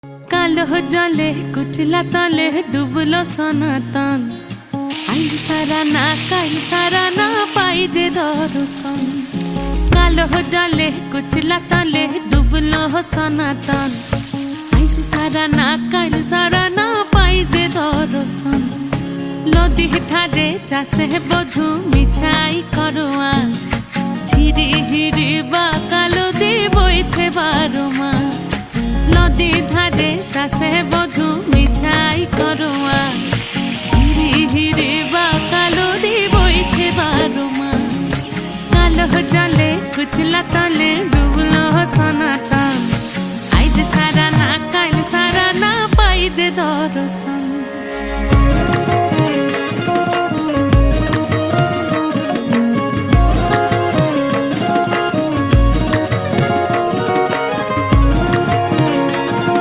কালো জলে কুচলা তলে ডুবলো সনাতন। আজ সারা না কাল সারা না পাই যে দর্শন। কালো জলে কুচলা তলে ডুবলো সনাতন। আজ সারা না কাল সারা না পাই যে দর্শন। নদী ধারে চাষে বধু মিছাই করো আস। ঝিরি হিরি বা কালো দি বইছে 12 মাস। নদী ধারে চাষে